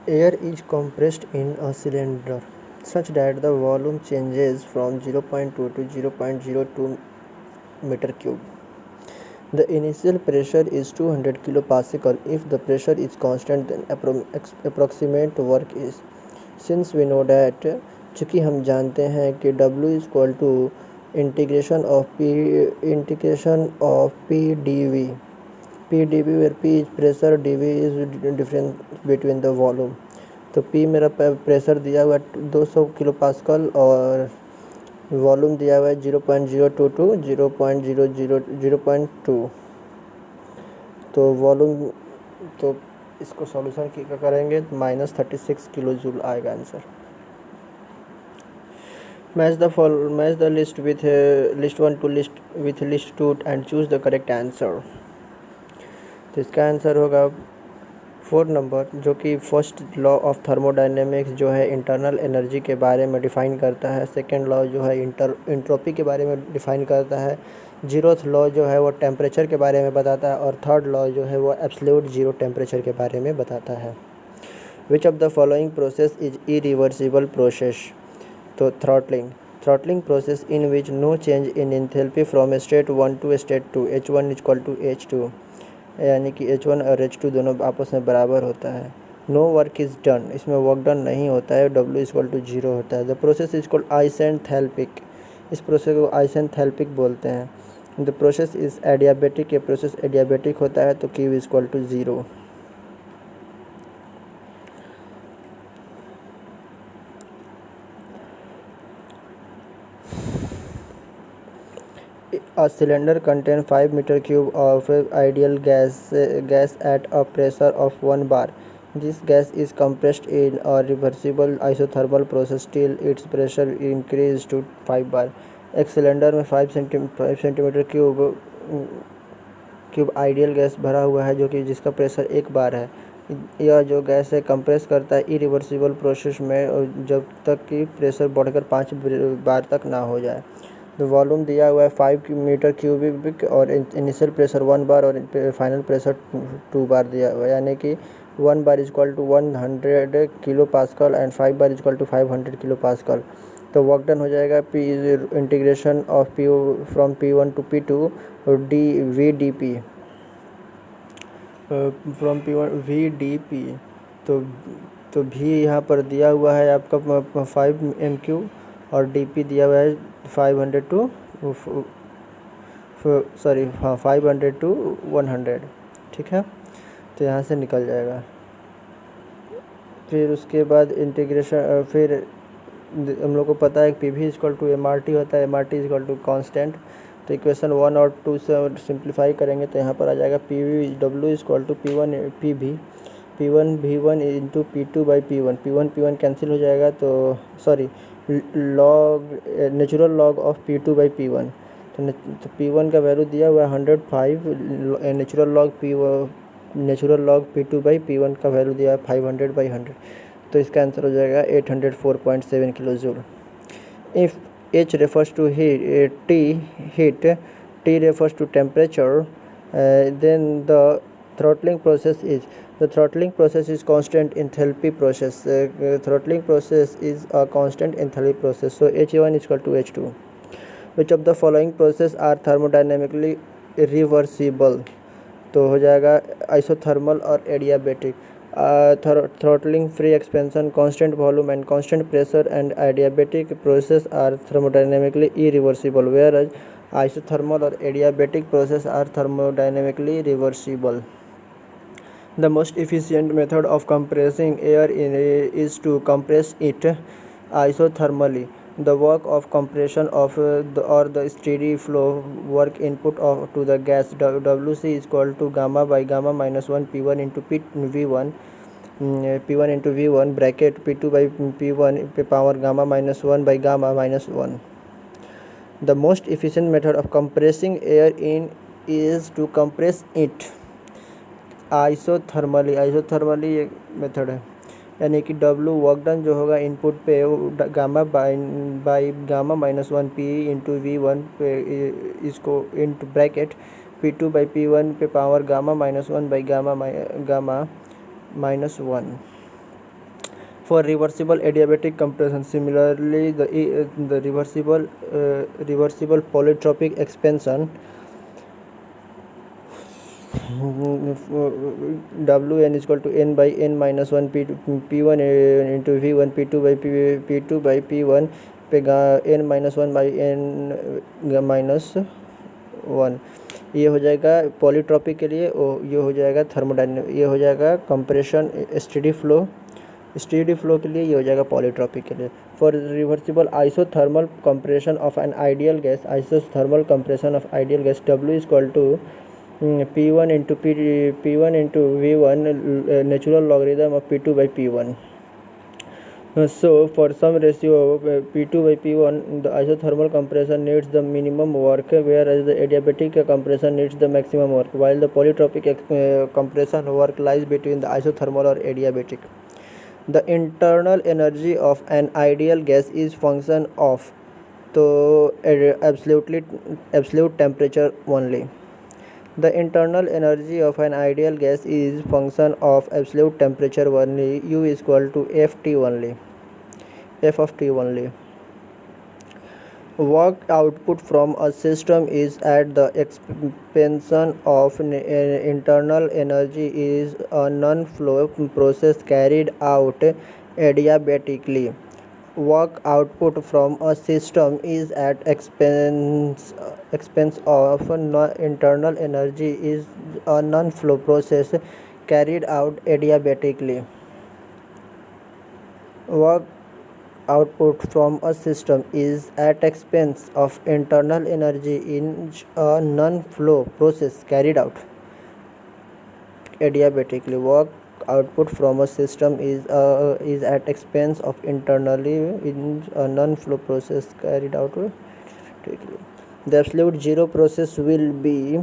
Air is compressed in a cylinder such that the volume changes from 0.2 to 0.02 meter cube. The initial pressure is 200 kilopascal. If the pressure is constant, then approximate work is. Since we know that, चूँकि हम जानते हैं कि W is equal to integration of P dV. P dV where P is pressure, dV is difference between the volume. तो P मेरा pressure दिया हुआ है 200 किलो पास्कल और वॉल्यूम दिया हुआ है 0.02 टू 0.2। तो वॉल्यूम तो इसको सॉल्यूशन क्या करेंगे -36 किलो जूल आएगा answer. Match the list with list 1 to list with list 2 and choose the correct answer. तो इसका आंसर होगा 4 नंबर, जो कि फर्स्ट लॉ ऑफ थर्मोडायनेमिक्स जो है इंटरनल एनर्जी के बारे में डिफ़ाइन करता है। सेकेंड लॉ जो है इंट्रोपी के बारे में डिफ़ाइन करता है। जीरोथ लॉ जो है वो टेम्परेचर के बारे में बताता है। और थर्ड लॉ जो है वो एब्सोल्यूट जीरो टेम्परेचर के बारे में बताता है। Which of the following process is irreversible process? तो throttling process in which no change in enthalpy from state 1 to state 2, H1 equal to H2, यानी कि H1 और H2 दोनों आपस में बराबर होता है। नो वर्क इज़ डन, इसमें वर्क डन नहीं होता है। W इक्वल टू 0 होता है। The process is called isenthalpic, इस प्रोसेस को आइसेंथैल्पिक बोलते हैं। द प्रोसेस इज एडियाबेटिक, ये प्रोसेस एडियाबेटिक होता है। तो Q equal to 0। A cylinder contains 5 meter cube of ideal gas at a pressure of 1 bar. This gas is compressed in a reversible isothermal process till its pressure increases to 5 bar. एक cylinder में 5 centimetre cube ideal gas भरा हुआ है, जो कि जिसका pressure 1 बार है। यह जो गैस है कंप्रेस करता है इरिवर्सिबल प्रोसेस में जब तक कि प्रेशर बढ़कर 5 बार तक ना हो जाए। तो वॉल्यूम दिया हुआ है 5 मीटर क्यूबिक और इनिशियल प्रेशर 1 बार और फाइनल प्रेशर 2 बार दिया हुआ है, यानी कि 1 bar is equal to 100 kilo pascal and 5 bar is equal to 500 kilo pascal. तो वर्क डन हो जाएगा P integration of P from P1 to P2 VdP from P1 VdP। तो V यहाँ पर दिया हुआ है आपका 5 MQ और DP दिया हुआ है 500 टू 100, ठीक है। तो यहाँ से निकल जाएगा। फिर उसके बाद इंटीग्रेशन, फिर हम लोग को पता है कि PV इक्वल टू MRT होता है, MRT इक्वल टू कांस्टेंट। तो इक्वेशन 1 और 2 से सिंप्लीफाई करेंगे तो यहाँ पर आ जाएगा W equal to P1 V1 into P2 by P1 cancel हो जाएगा। तो sorry log natural log of P2 by P1। तो P1 का वैल्यू दिया हुआ है 105, natural log P2 by P1 का वैल्यू दिया है 500 बाई 100। तो इसका आंसर हो जाएगा 804.7 kilo joule. If H refers to heat, T refers to temperature, then the throttling process is constant enthalpy process. Throttling process is a constant enthalpy process. So H1 is equal to H2. Which of the following process are thermodynamically reversible? तो हो जाएगा isothermal और adiabatic. Throttling, free expansion, constant volume and constant pressure and adiabatic process are thermodynamically irreversible, whereas isothermal or adiabatic process are thermodynamically reversible. The most efficient method of compressing air is to compress it isothermally. The work of compression of the steady flow work input to the gas WC is equal to gamma by gamma minus 1 P1 into V1 P1 into V1 bracket P2 by P1 power gamma minus 1 by gamma minus 1. The most efficient method of compressing air in is to compress it isothermally एक method है, यानी कि W work done जो होगा input पे gamma by gamma minus 1 P into V1 पे इसको into bracket P2 by P1 पे power gamma minus 1 by gamma minus 1। For reversible adiabatic compression, similarly, the reversible polytropic expansion Wn is equal to n by n minus 1 p1 into v1 p2 by p2 by p1 पे n minus one by n minus one, ये हो जाएगा polytropic के लिए, और ये हो जाएगा थर्मोडाइनमिक, ये हो जाएगा कंप्रेशन स्टेडी फ्लो के लिए, ये हो जाएगा पॉलीट्रॉपिक के लिए. For reversible isothermal compression of an ideal gas, isothermal compression of ideal gas, W is equal to P1 into P1 into V1 natural logarithm of P2 by P1. So for some ratio of P2 by P1, the isothermal compression needs the minimum work, whereas the adiabatic compression needs the maximum work, while the polytropic compression work lies between the isothermal or adiabatic. The internal energy of an ideal gas is function of the absolute temperature only. The internal energy of an ideal gas is function of absolute temperature only. U is equal to Ft only. F of T only. Work output from a system is at the expansion of internal energy is a non-flow process carried out adiabatically. Work output from a system is at expense of internal energy is a non-flow process carried out adiabatically. Work output from a system is at expense of internal energy in a non-flow process carried out adiabatically. Work output from a system is at expense of internally in a non-flow process carried out. The absolute zero process will be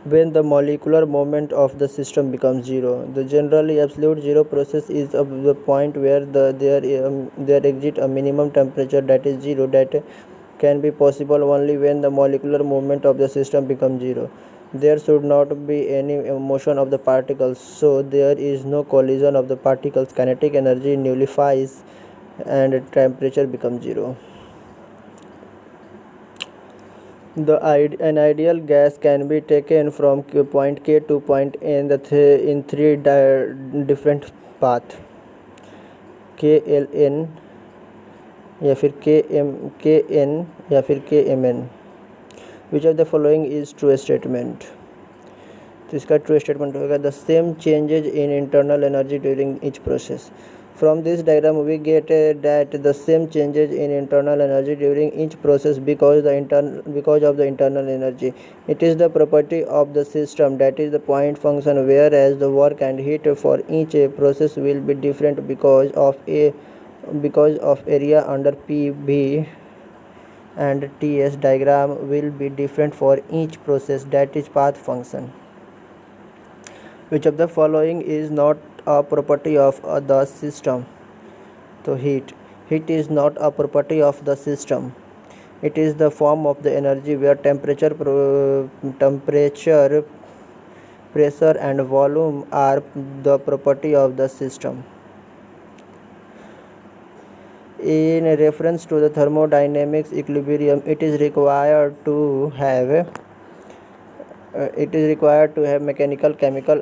when the molecular moment of the system becomes zero. The generally absolute zero process is the point where there exists a minimum temperature that is zero, that can be possible only when the molecular movement of the system becomes zero. There should not be any motion of the particles, so there is no collision of the particles. Kinetic energy nullifies and temperature becomes zero. An ideal gas can be taken from point K to point N in three different paths, KLN या फिर KN या फिर KMN. Which of the following is true statement? तो इसका true statement होगा the same changes in internal energy during each process. From this diagram we get that the same changes in internal energy during each process because of the internal energy. It is the property of the system, that is the point function, whereas the work and heat for each process will be different because of area under PV and TS. Diagram will be different for each process, that is path function. Which of the following is not a property of the system? So heat is not a property of the system. It is the form of the energy where temperature, pressure and volume are the property of the system. In reference to the thermodynamics equilibrium, it is required to have mechanical, chemical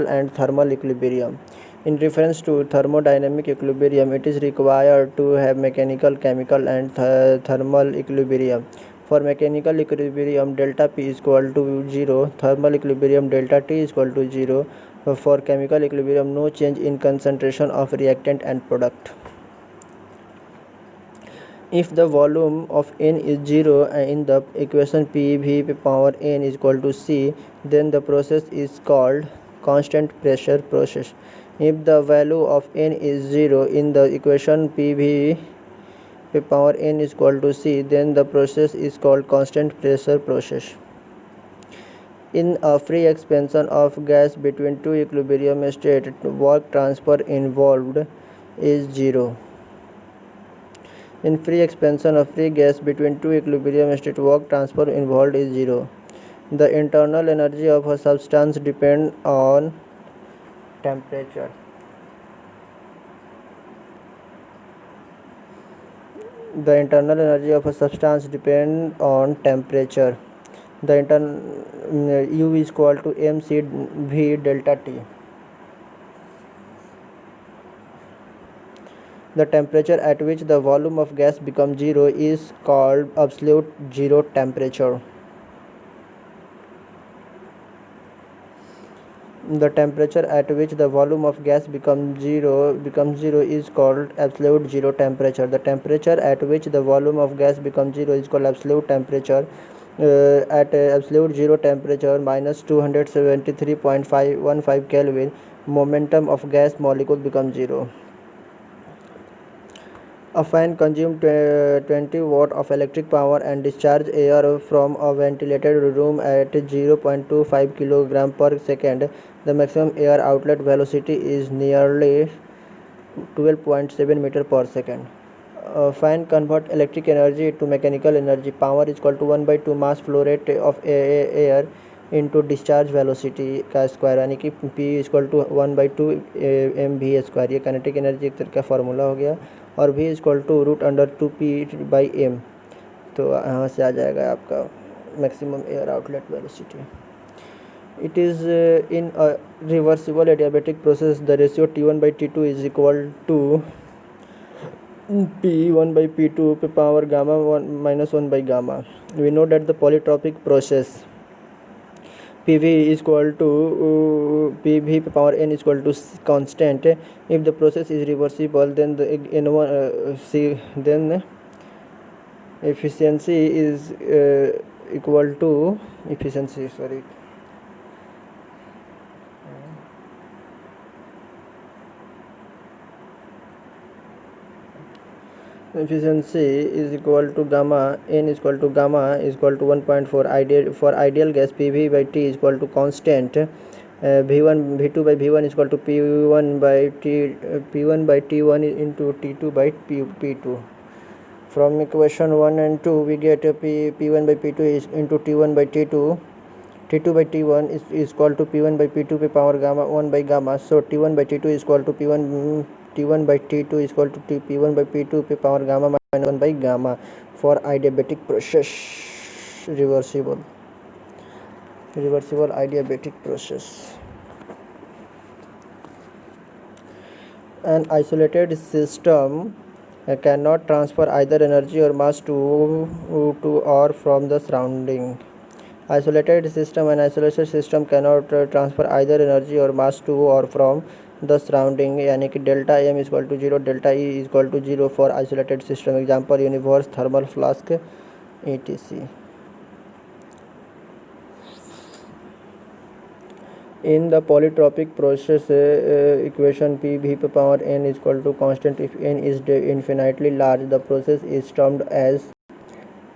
and thermal equilibrium. In reference to thermodynamic equilibrium, it is required to have mechanical, chemical and thermal equilibrium. For mechanical equilibrium, delta P is equal to 0, thermal equilibrium delta T is equal to 0. For chemical equilibrium, no change in concentration of reactant and product. If the volume of N is 0 in the equation PV power N is equal to C, then the process is called constant pressure process. If the value of N is 0 in the equation PV power N is equal to C, then the process is called constant pressure process. In a free expansion of gas between two equilibrium states, work transfer involved is 0. In free expansion of free gas between two equilibrium states, work transfer involved is 0. The internal energy of a substance depends on temperature. The internal energy of a substance depends on temperature. The U is equal to mc v delta T. The temperature at which the volume of gas becomes zero is called absolute zero temperature. The temperature at which the volume of gas becomes zero is called absolute zero temperature. The temperature at which the volume of gas becomes zero is called absolute temperature. At absolute zero temperature minus 273.515 Kelvin, momentum of gas molecule becomes zero. A fan consumes 20 watt of electric power and discharges air from a ventilated room at 0.25 kg per second. The maximum air outlet velocity is nearly 12.7 meter per second. A fan converts electric energy to mechanical energy. Power is equal to 1/2 mass flow rate of air into discharge velocity का square, यानी कि P is equal to 1/2 mv². ये kinetic energy एक तरह का formula हो गया. और V is equal to √2p/m. तो यहाँ से आ जाएगा आपका maximum air outlet velocity. It is in a reversible adiabatic process. The ratio T1/T2 is equal to P1/P2 power gamma 1 minus 1 by gamma. We know that the polytropic process PV is equal to PV power n is equal to constant. If the process is reversible, then the then efficiency is equal to efficiency is equal to gamma n is equal to gamma is equal to 1.4. For ideal gas, PV by T is equal to constant. V2 by V1 is equal to P1 by T1 into T2 by P2. From equation 1 and 2 we get P1 by P2 is into T1 by T2. T2 by T1 is equal to P1 by P2 पे power gamma 1 by gamma. So T1 by T2 is equal to T1 by T2 is equal to P1 by P2 पे power gamma minus 1 by gamma. For adiabatic process, reversible adiabatic process. An isolated system cannot transfer either energy or mass to or from the surrounding. Isolated system and isolated system cannot transfer either energy or mass to or from the surrounding, यानी कि delta m is equal to 0, delta E is equal to 0 for isolated system. Example, universe, thermal flask, etc. In the polytropic process, equation PV power n is equal to constant if n is infinitely large. The process is termed as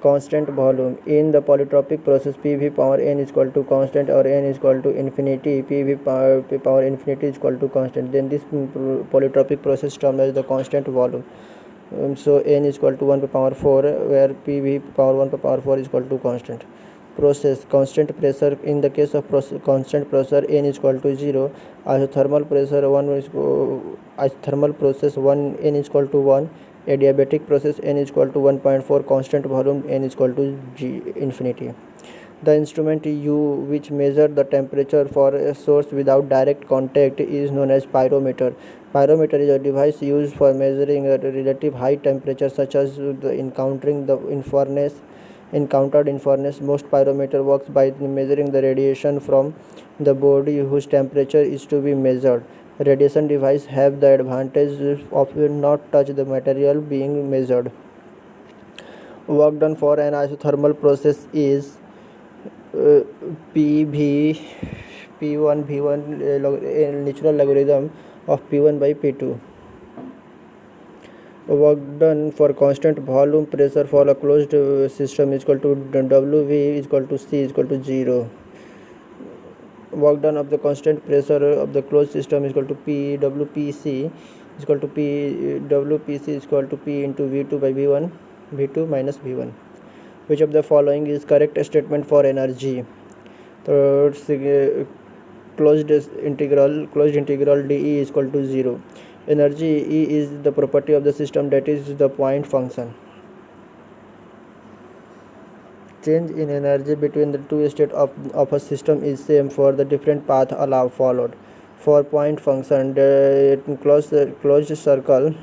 constant volume. In the polytropic process, PV power n is equal to constant or n is equal to infinity. PV power infinity is equal to constant. Then this polytropic process termed as the constant volume. So n is equal to 1 power 4, where PV power 1 power 4 is equal to constant. Process constant pressure. In the case of constant pressure, n is equal to 0. Isothermal pressure 1 is isothermal process 1 n is equal to 1. Adiabatic process n is equal to 1.4. Constant volume n is equal to infinity. The instrument U, which measures the temperature for a source without direct contact, is known as pyrometer. Pyrometer is a device used for measuring a relative high temperature, such as encountered in furnace. Most pyrometer works by measuring the radiation from the body whose temperature is to be measured. Radiation devices have the advantage of not touch the material being measured. Work done for an isothermal process is P1 V1 natural logarithm of P1 by P2. Work done for constant volume pressure for a closed system is equal to WV is equal to C is equal to 0. Work done of the constant pressure of the closed system is equal to WPC is equal to WPC is equal to P into V2 by V2 minus V1. Which of the following is correct statement for energy? So closed integral dE is equal to 0. Energy E is the property of the system, that is the point function. change in energy between the two states of a system is same for the different path followed. For point function, the closed circle,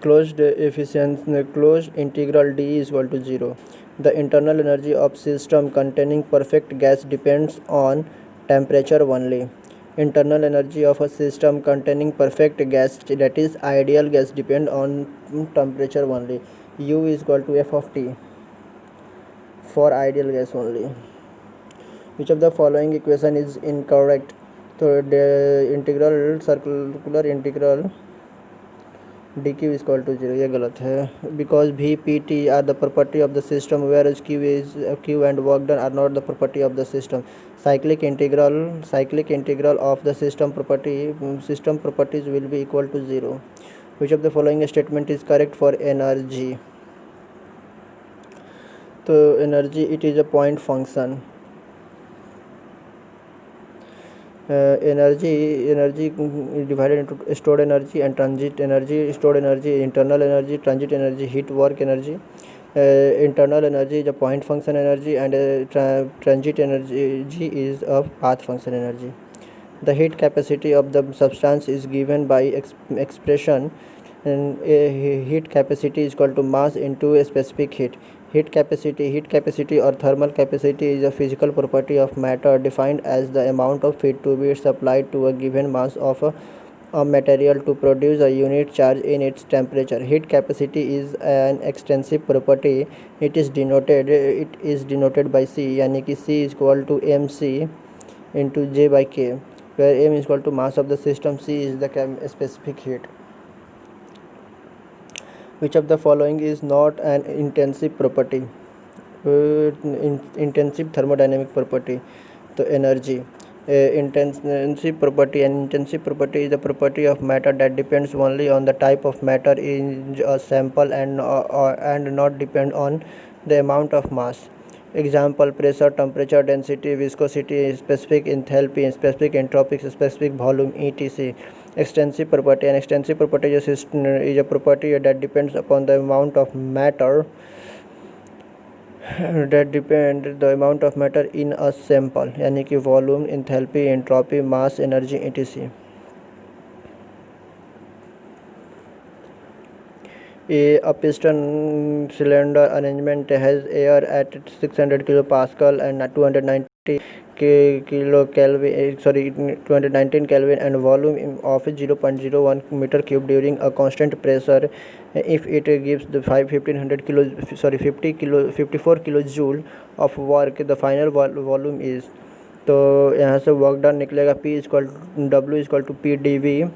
closed efficiency, closed integral d is equal to 0. The internal energy of system containing perfect gas depends on temperature only. Internal energy of a system containing perfect gas, that is ideal gas, depend on temperature only. U is equal to f of t for ideal gas only. Which of the following equation is incorrect? So the integral circular integral dq is equal to 0, ये गलत है. Because v p t are the property of the system, whereas q and work done are not the property of the system. Cyclic integral of the system properties will be equal to 0. Which of the following statement is correct for energy? So energy, it is a point function. Energy divided into stored energy and transit energy. Stored energy, internal energy, transit energy, heat work energy. Internal energy is a point function energy, and transit energy is a path function energy. The heat capacity of the substance is given by expression, and heat capacity is equal to mass into a specific heat. Heat capacity or thermal capacity is a physical property of matter defined as the amount of heat to be supplied to a given mass of a material to produce a unit charge in its temperature. Heat capacity is an extensive property. It is denoted by C, यानी कि C is equal to mc into J by K, where m is equal to mass of the system, C is the specific heat. Which of the following is not an intensive property? Intensive thermodynamic property. So energy, intensive property. An intensive property is the property of matter that depends only on the type of matter in a sample and not depend on the amount of mass. Example: pressure, temperature, density, viscosity, specific enthalpy, specific entropy, specific volume, etc. Extensive property. An extensive property is a property that depends upon the amount of matter in a sample, यानी कि volume, enthalpy, entropy, mass, energy, etc. A piston cylinder arrangement has air at 600 kilopascal and 219 Kelvin and volume of 0.01 meter cube during a constant pressure. If it gives the 54 kilojoule of work, the final volume is. तो यहाँ से work done निकलेगा P equal W equal to PdV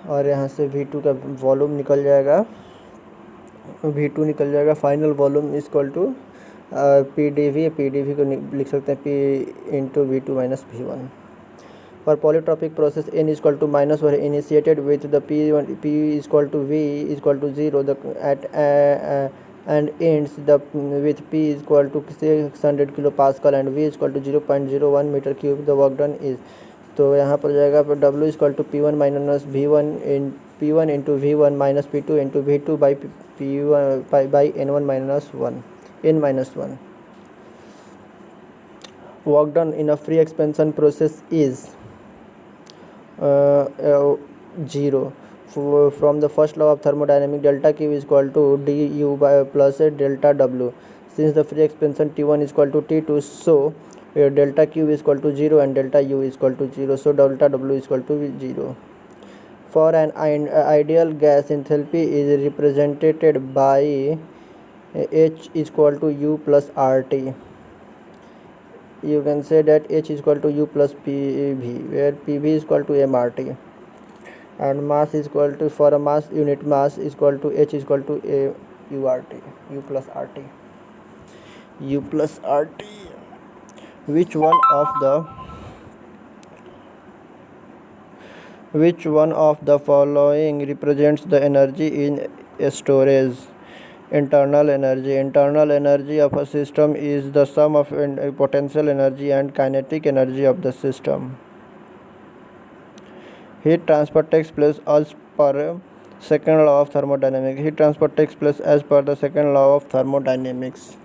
और यहाँ से V2 का volume निकल जाएगा, V2 निकल जाएगा. Final volume equal to PdV को लिख सकते हैं P into V2 minus V1. For polytropic process, n is equal to minus were initiated with the P is equal to V is equal to 0 and ends with P is equal to 600 kilopascal and V is equal to 0.01 meter cube. The work done is. तो यहाँ पर जाएगा W is equal to P1 minus V1 in P1 into V1 minus P2 into V2 by P1 by N1 minus 1 n minus 1. Work done in a free expansion process is 0. From the first law of thermodynamics, delta Q is equal to du by plus delta W. Since the free expansion T1 is equal to T2, so delta Q is equal to 0 and delta U is equal to 0, so delta W is equal to 0. For an ideal gas, enthalpy is represented by H is equal to U plus RT. You can say that H is equal to U plus PV, where PV is equal to MRT, and mass is equal to, for a mass unit mass is equal to H is equal to URT, U plus RT. Which one of the following represents the energy in storage? Internal energy of a system is the sum of potential energy and kinetic energy of the system. Heat transfer takes place as per Second law of thermodynamics. Heat transfer takes place as per the second law of thermodynamics.